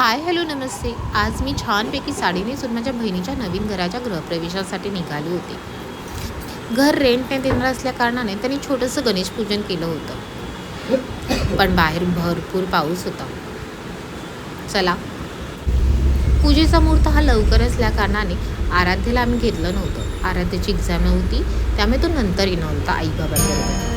Hi hello नमस्ते. आज मी छानपैकी साडी नेसून माझ्या बहिणीच्या नवीन घराच्या गृहप्रवेशासाठी निघाली होते. घर रेंटने देणार असल्या कारणाने त्यांनी छोटंसं गणेश पूजन केलं होतं. पण बाहेर भरपूर पाऊस होता. चला, पूजेचा मुहूर्त हा लवकर असल्या कारणाने आराध्यला आम्ही घेतलं नव्हतं. आराध्याची एक्झाम नव्हती, त्यामुळे तो नंतर येणार होता आई बाबांबरोबर.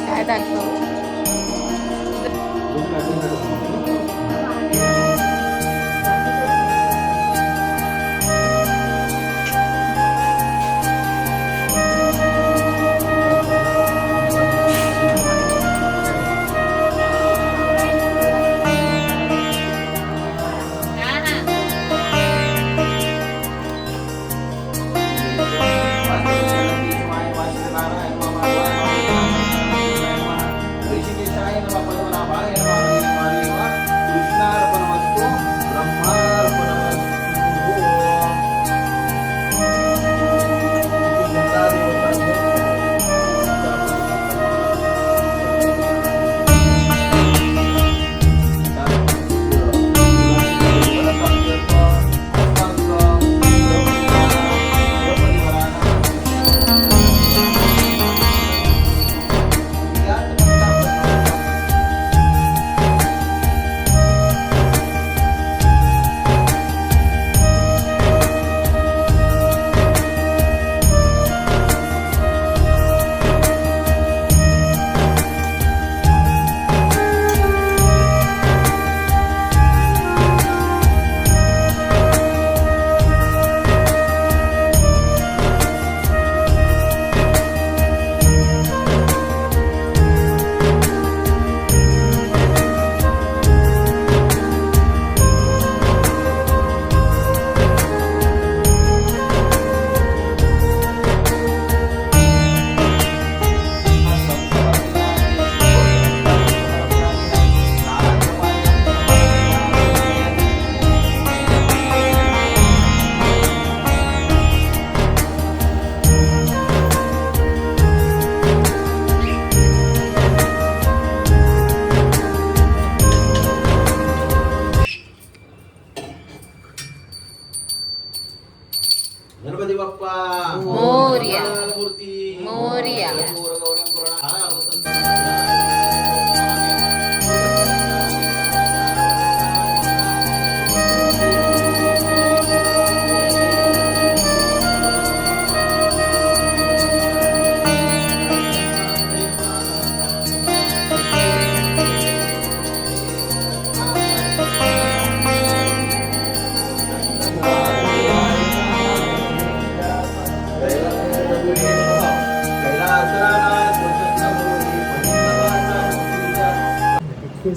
काय दाखव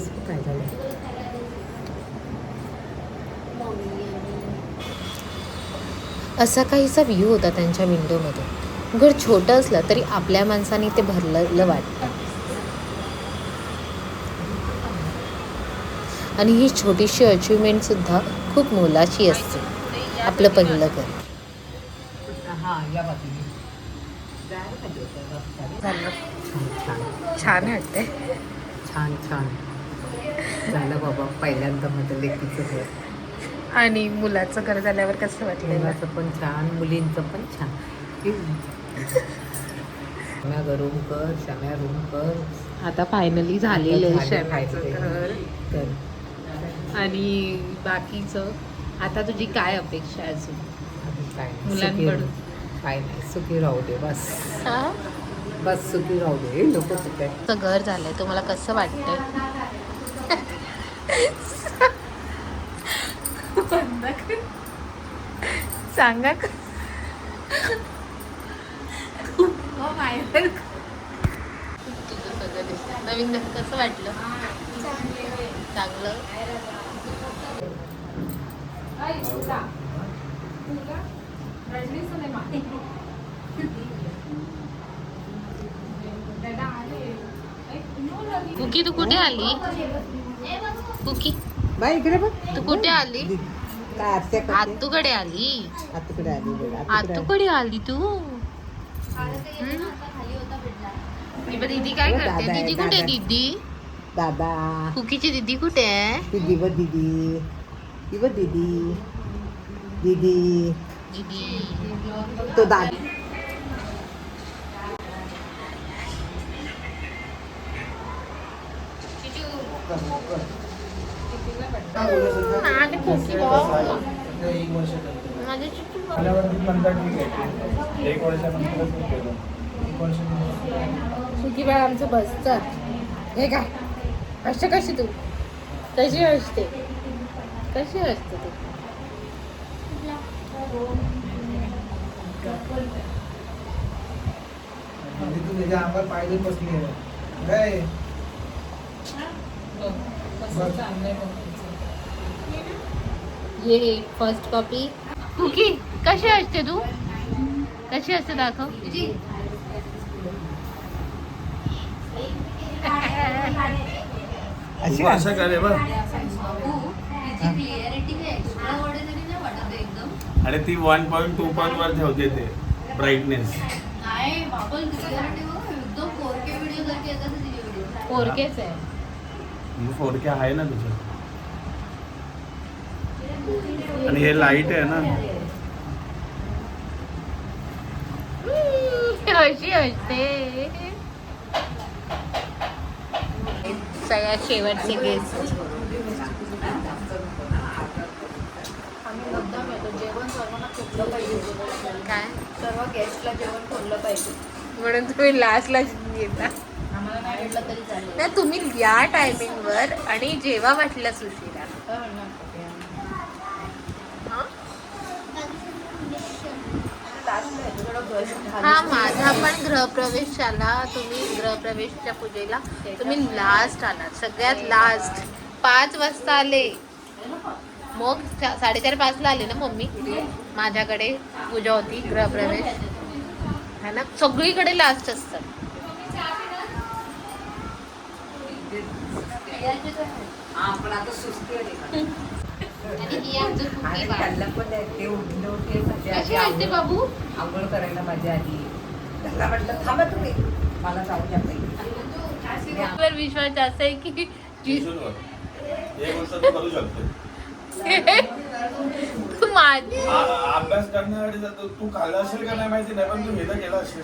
रेसिपी काय झालं? असा काहीसा व्ह्यू होता त्यांच्या विंडोमध्ये. घर छोटं असलं तरी आपल्या माणसाने ते भरलेलं वाटतं. आणि ही छोटीशी अचिव्हमेंटसुद्धा खूप मोलाची असते. आपलं पहिलं घर. हां, या बाजूने छान वाटतंय. छान छान झालं बाबा. पहिल्यांदा माझं लेकीचं घर. आणि मुलाचं घर झाल्यावर कसं वाटलं? मुलाचं पण छान, मुलींचं पण छान. श्याम्या रूम कर, श्याम्या रूम कर. आता फायनली झालेलं आहे श्याम्याचं फायनली. घर. तर आणि बाकीचं आता तुझी काय अपेक्षा आहे अजून आधी काय नाही, मुलांकडून? सुखी- काय नाही, सुखी राहू दे बस. हा? बस सुखी राहू दे. नको काय. तुझं घर झालंय, तुम्हाला कसं वाटतंय? सांगा का? तुझं सगळं दिसतं. नवीन घर कसं वाटलं? चांगलं. कुकी तू कुठे आली? कुकी बाई इकडे बघ. तू कुठे आली? काय आत्या करते? आतूकडे आली. आतूकडे आली बघ, आतूकडे आली. आतूकडे आली तू. दीदी काय करते? दादा आहे, दीदी कुठे आहे? दादा. दीदी दादा, कुकीची दीदी कुठे आहे? दीदी व दीदी, ती व दीदी, दीदी, दीदी तो दादा. माझे कुकी माझे चिकू कुकी बाळ आमचं बसतं. हे काय असं कशी तू कशी असते? कशी असते तू? तुझ्या अंगावर पायदून बसली आहे काय? ये फर्स्ट कॉपी. कुकी कशी असते तू? कशी असते दाखव. अशी आशा करे बघ. अरे ती 1.2 वर ठेवते ते ब्राईटनेस. पोरकेच आहे. 4K आहे ना तुझं. आणि हे लाईट आहे ना. अशी असते. सगळ्यात शेवटचे गेस्ट. काय सर्व गेस्टला जेवण खोललं पाहिजे. म्हणून तुम्ही लास्टला येता? आम्हाला नाही भेटलं तरी चालेल. नाही, तुम्ही या टायमिंगवर आणि जेव्हा वाटलं सुशिरा. काय म्हणणार? हा माझा पण गृहप्रवेश आला. तुम्ही गृहप्रवेशच्या पूजेला तुम्ही लास्ट आलात, सगळ्यात लास्ट. 5 वाजता आले. मग 4:30-5ला आले ना मम्मी. माझ्याकडे पूजा होती, गृहप्रवेश है ना. सगळीकडे लास्ट असतात. आपण आता सुस्ती आली. आणि ही आमचं कुकी आणि बाळ. त्यांना पण ते उठले होते माझ्या कशी आधी वाटते बाबू? आंघोळ करायला माझ्या आधी. त्याला म्हटलं थांबा तुम्ही, मला जाऊ द्या पाहिजे. वर विश्वास जास्त आहे की हे गोष्ट तू करू शकते. तू माझी अभ्यास करण्यासाठी जातो. तू खाल्ला असेल का नाही माहिती नाही, पण तू हे तर केलं असेल.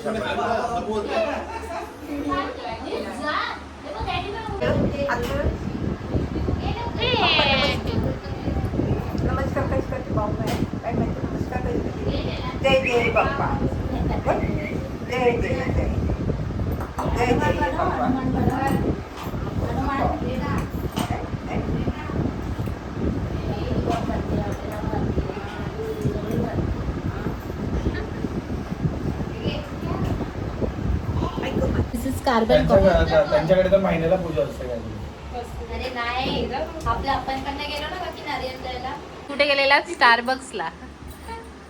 नमस्कार कशी करते भाऊ? काय माहिती नमस्कार कशी करते? जय जय बाप्पा. जय जय जय जय जय बाप्पा. दिस इज कार्बन कॉपी. त्यांच्याकडे तर महिन्याला पूजा असते काय. नाही आपल्या आपण पण नाही गेलो ना बाकी नारियल द्यायला. कुठे गेलेला? स्टारबक्सला.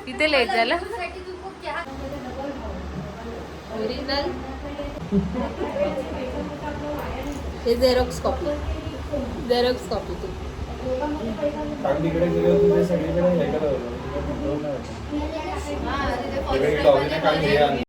तिथे लेट झालं. तुझ्यासाठी तू खूप चहा ओरिजिनल हे झेरॉक्स कॉपी तू कारण तिकडे गेले होते ते सगळीकडे हे करत होतं. हा तिथे तिकडे फर्स्ट डॉगीने काल हे आणलं.